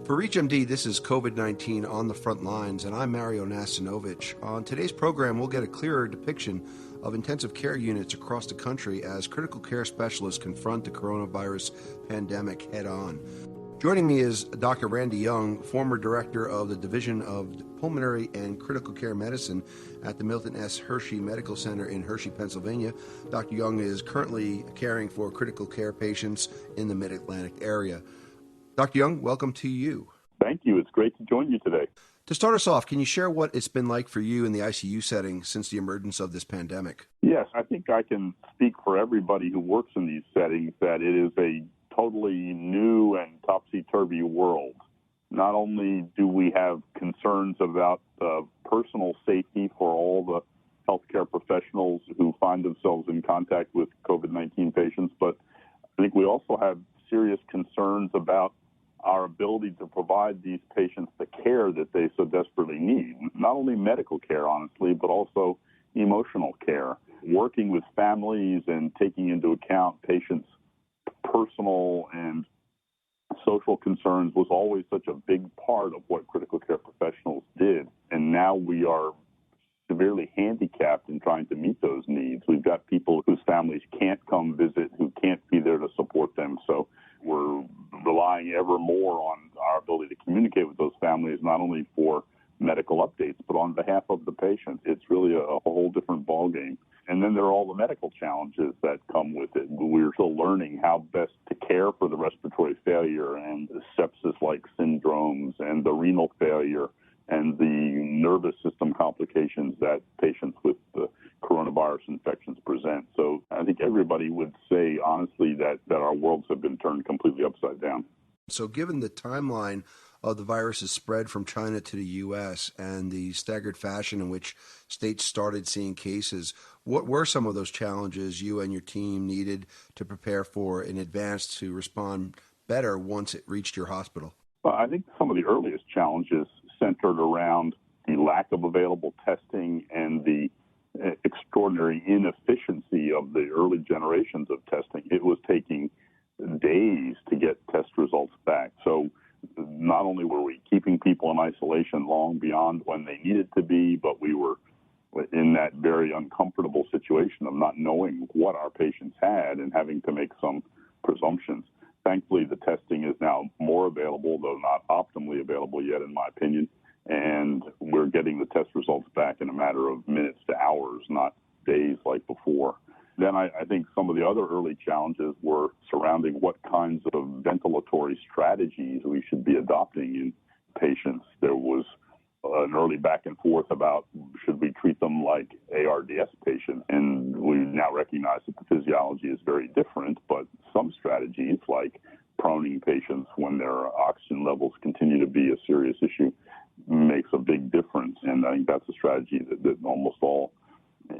For ReachMD, this is COVID-19 on the front lines, and I'm Mario Nacinovich. On today's program, we'll get a clearer depiction of intensive care units across the country as critical care specialists confront the coronavirus pandemic head-on. Joining me is Dr. Randy Young, former director of the Division of Pulmonary and Critical Care Medicine at the Milton S. Hershey Medical Center in Hershey, Pennsylvania. Dr. Young is currently caring for critical care patients in the Mid-Atlantic area. Dr. Young, welcome to you. Thank you. It's great to join you today. To start us off, can you share what it's been like for you in the ICU setting since the emergence of this pandemic? Yes, I think I can speak for everybody who works in these settings that it is a totally new and topsy-turvy world. Not only do we have concerns about personal safety for all the healthcare professionals who find themselves in contact with COVID-19 patients, but I think we also have serious concerns about our ability to provide these patients the care that they so desperately need. Not only medical care, honestly, but also emotional care. Working with families and taking into account patients' personal and social concerns was always such a big part of what critical care professionals did. And now we are severely handicapped in trying to meet those needs. We've got people whose families can't come visit, who can't be there to support them. So we're relying ever more on our ability to communicate with those families, not only for medical updates, but on behalf of the patient. It's really a whole different ballgame. And then there are all the medical challenges that come with it. We're still learning how best to care for the respiratory failure and the sepsis-like syndromes and the renal failure and the nervous system complications that patients with the coronavirus infections present. So I think everybody would say, honestly, that our worlds have been turned completely upside down. So given the timeline of the virus's spread from China to the U.S. and the staggered fashion in which states started seeing cases, what were some of those challenges you and your team needed to prepare for in advance to respond better once it reached your hospital? Well, I think some of the earliest challenges centered around the lack of available testing and the extraordinary inefficiency of the early generations of testing. It was taking days to get test results back. So not only were we keeping people in isolation long beyond when they needed to be, but we were in that very uncomfortable situation of not knowing what our patients had and having to make some presumptions. Thankfully, the testing is now more available, though not optimally available yet, in my opinion, and we're getting the test results back in a matter of minutes to hours, not days like before. Then I think some of the other early challenges were surrounding what kinds of ventilatory strategies we should be adopting in patients. There was an early back and forth about should we treat them like ARDS patients, and we now recognize that the physiology is very different, but some strategies like proning patients when their oxygen levels continue to be a serious issue makes a big difference, and I think that's a strategy that almost all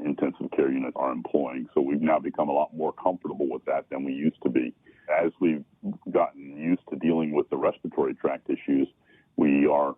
intensive care units are employing. So we've now become a lot more comfortable with that than we used to be. As we've gotten used to dealing with the respiratory tract issues, we are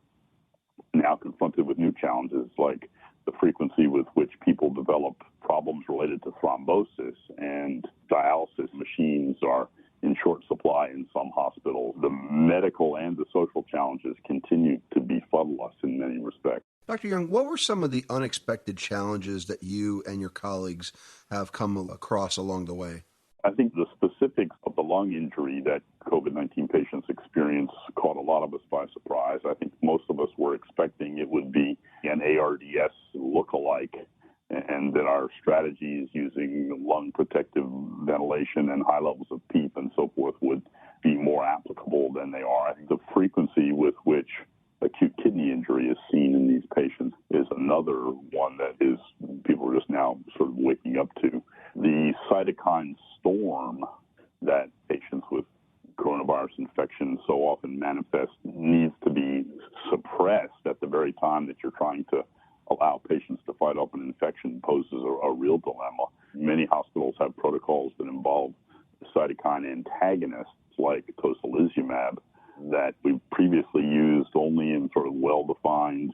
now confronted with new challenges like the frequency with which people develop problems related to thrombosis, and dialysis machines are in short supply in some hospitals. The medical and the social challenges continue to befuddle us in many respects. Dr. Young, what were some of the unexpected challenges that you and your colleagues have come across along the way? I think the specifics of the lung injury that COVID-19 patients experience caught a lot of us by surprise. I think most of us were expecting it would be an ARDS look-alike, and that our strategies using lung protective ventilation and high levels of PEEP and so forth would be more applicable than they are. I think the frequency with which acute kidney injury is seen in these patients is another one that is people are just now sort of waking up to. The cytokine storm that patients with coronavirus infection so often manifest needs to be suppressed at the very time that you're trying to allow patients to fight off an infection poses a real dilemma. Many hospitals have protocols that involve cytokine antagonists like tocilizumab that we previously used only in sort of well-defined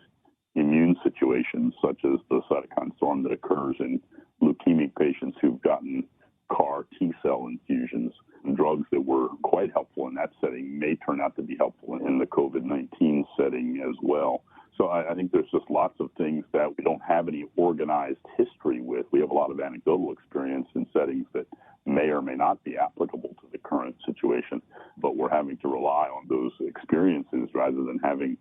immune situations, such as the cytokine storm that occurs in leukemic patients who've gotten CAR T-cell infusions. drugs that were quite helpful in that setting may turn out to be helpful in the COVID-19 setting as well. So I think there's just lots of things that we don't have any organized history with. We have a lot of anecdotal experience in settings that may or may not be applicable to the current situation, but we're having to rely on those experiences rather than having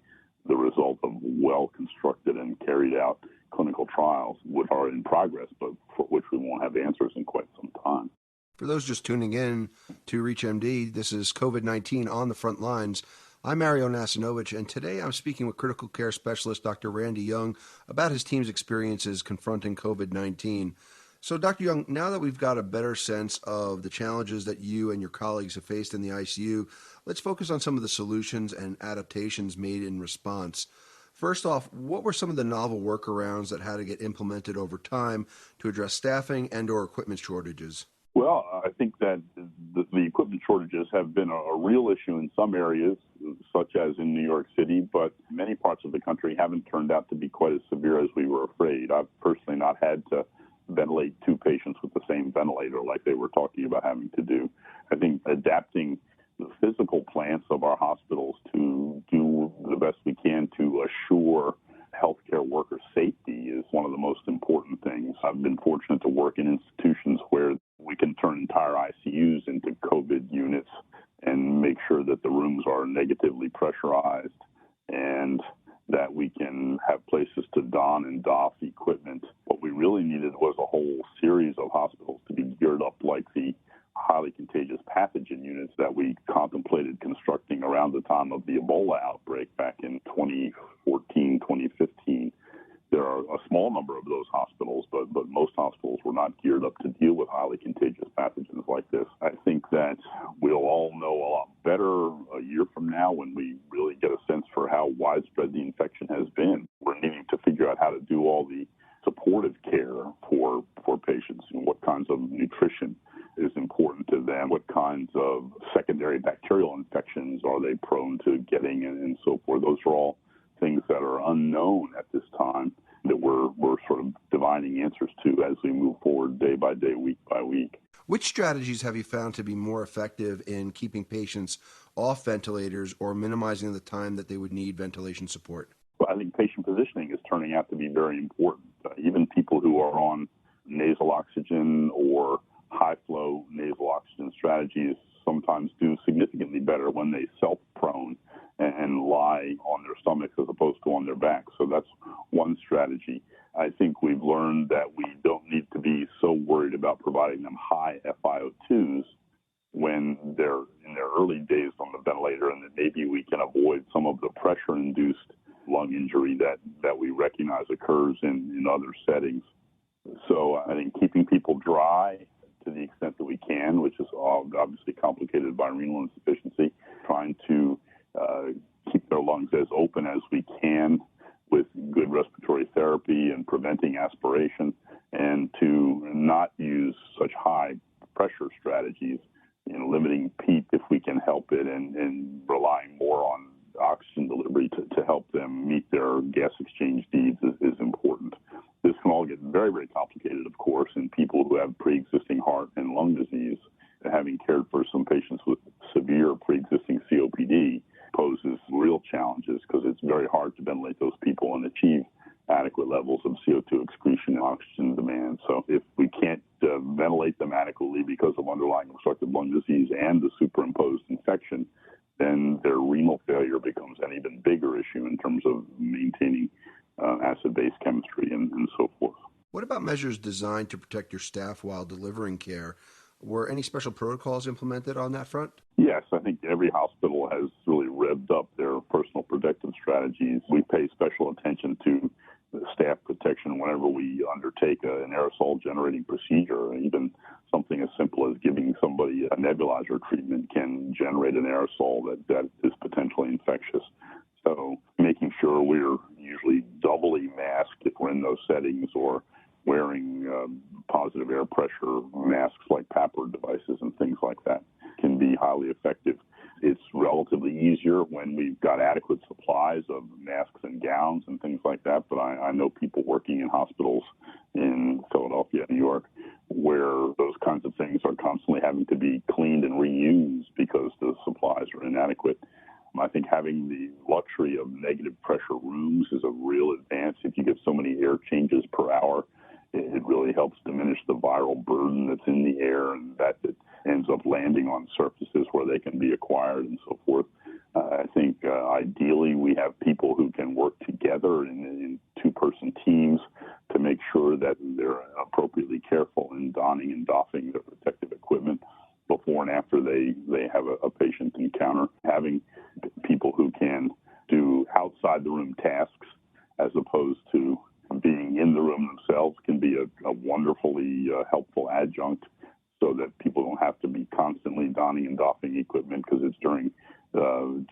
the result of well-constructed and carried out clinical trials, which are in progress, but for which we won't have answers in quite some time. For those just tuning in to ReachMD, this is COVID-19 on the front lines. I'm Mario Nacinovich, and today I'm speaking with critical care specialist Dr. Randy Young about his team's experiences confronting COVID-19. So, Dr. Young, now that we've got a better sense of the challenges that you and your colleagues have faced in the ICU, let's focus on some of the solutions and adaptations made in response. First off, what were some of the novel workarounds that had to get implemented over time to address staffing and or equipment shortages? Well, I think that the equipment shortages have been a real issue in some areas, such as in New York City, but many parts of the country haven't turned out to be quite as severe as we were afraid. I've personally not had to ventilate two patients with the same ventilator like they were talking about having to do. I think adapting the physical plants of our hospitals to do the best we can to assure healthcare worker safety is one of the most important things. I've been fortunate to work in institutions where we can turn entire ICUs into COVID units and make sure that the rooms are negatively pressurized and that we can have places to don and doff equipment. What we really needed was a whole series of hospitals to be geared up like the highly contagious pathogen units that we contemplated constructing around the time of the Ebola outbreak back in 2014, 2015. There are a small number of those hospitals, but most hospitals were not geared up to deal with highly contagious pathogens like this. I think that we'll all know a lot better a year from now when we really get a sense for how widespread the infection has been. We're needing to figure out how to do all the supportive care for patients, and what kinds of nutrition is important to them, what kinds of secondary bacterial infections are they prone to getting, and so forth. Those are all things that are unknown at this time that we're sort of divining answers to as we move forward day by day, week by week. Which strategies have you found to be more effective in keeping patients off ventilators or minimizing the time that they would need ventilation support? Well, I think patient positioning is turning out to be very important. Even people who are on nasal oxygen or high-flow nasal oxygen strategies sometimes do significantly better when they self-prone and lie on their stomachs as opposed to on their back. So that's one strategy. I think we've learned that we don't need to be so worried about providing them high FiO2s when they're in their early days on the ventilator, and that maybe we can avoid some of the pressure-induced lung injury that we recognize occurs in other settings. So I think keeping people dry to the extent that we can, which is obviously complicated by renal insufficiency, trying to keep their lungs as open as we can with good respiratory therapy and preventing aspiration, and to not use such high pressure strategies, limiting PEEP if we can help it, and relying more on oxygen delivery to help them meet their gas exchange needs is important. This can all get very, very complicated, of course, in people who have pre-existing heart and lung disease. Having cared for some patients with severe pre-existing COPD poses real challenges because it's very hard to ventilate those people and achieve adequate levels of CO2 excretion and oxygen demand. So if we can't ventilate them adequately because of underlying obstructive lung disease and the superimposed infection, then their renal failure becomes an even bigger issue in terms of maintaining acid-base chemistry and so forth. What about measures designed to protect your staff while delivering care? Were any special protocols implemented on that front? Yes, I think every hospital has really revved up their personal protective strategies. We pay special attention to staff protection whenever we undertake an aerosol generating procedure. Even something as simple as giving somebody a nebulizer treatment can generate an aerosol that is potentially infectious. So making sure we're usually doubly masked if we're in those settings, or wearing positive air pressure masks like PAPR devices and things like that can be highly effective. It's relatively easier when we've got adequate supplies of masks and gowns and things like that, but I know people working in hospitals in Philadelphia, New York, where those kinds of things are constantly having to be cleaned and reused because the supplies are inadequate. I think having the luxury of negative pressure rooms is a real advance. If you get so many air changes per hour, it really helps diminish the viral burden that's in the air, and that it ends up landing on surfaces where they can be acquired and so forth. I think ideally we have people who can work together in two-person teams to make sure that they're appropriately careful in donning and doffing their protective equipment before and after they have a patient encounter. Having people who can do outside the room tasks as opposed to being in the room themselves can be a wonderfully helpful adjunct, so that people don't have to be constantly donning and doffing equipment, because it's during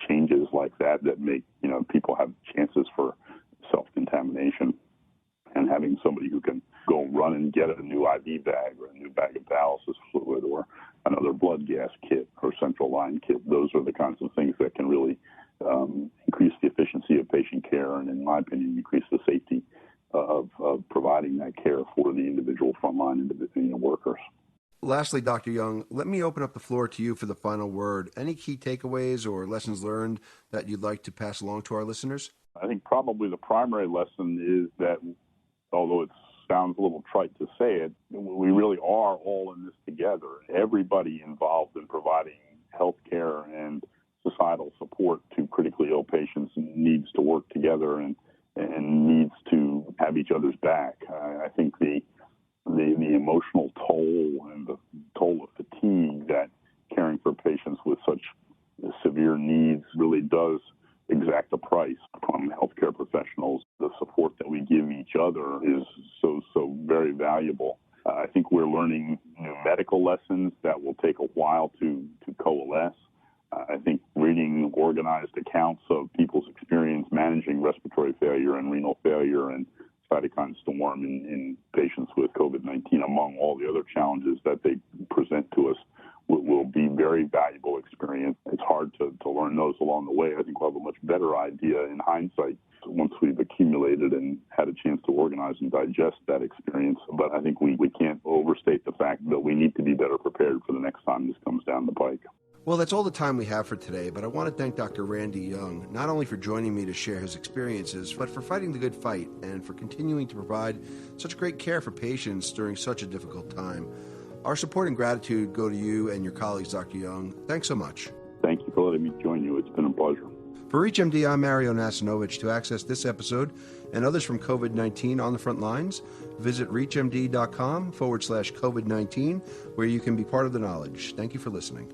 changes like that make people have chances for self-contamination. And having somebody who can go run and get a new IV bag or a new bag of dialysis fluid or another blood gas kit or central line kit, those are the kinds of things that can really increase the efficiency of patient care and, in my opinion, increase the safety of providing that care for the individual frontline workers. Lastly, Dr. Young, let me open up the floor to you for the final word. Any key takeaways or lessons learned that you'd like to pass along to our listeners? I think probably the primary lesson is that, although it sounds a little trite to say it, we really are all in this together. Everybody involved in providing health care and societal support to critically ill patients needs to work together and needs to have each other's back. I think the emotional toll and the toll of fatigue that caring for patients with such severe needs really does exact a price from healthcare professionals. The support that we give each other is so very valuable. I think we're learning new medical lessons that will take a while to coalesce. I think reading organized accounts of people's experience managing respiratory failure and renal failure and cytokine storm in patients with COVID-19, among all the other challenges that they present to us, will be very valuable experience. It's hard to learn those along the way. I think we'll have a much better idea in hindsight once we've accumulated and had a chance to organize and digest that experience. But I think we can't overstate the fact that we need to be better prepared for the next time this comes down the pike. Well, that's all the time we have for today, but I want to thank Dr. Randy Young, not only for joining me to share his experiences, but for fighting the good fight and for continuing to provide such great care for patients during such a difficult time. Our support and gratitude go to you and your colleagues, Dr. Young. Thanks so much. Thank you for letting me join you. It's been a pleasure. For ReachMD, I'm Mario Nacinovich. To access this episode and others from COVID-19 on the front lines, visit reachmd.com/COVID-19, where you can be part of the knowledge. Thank you for listening.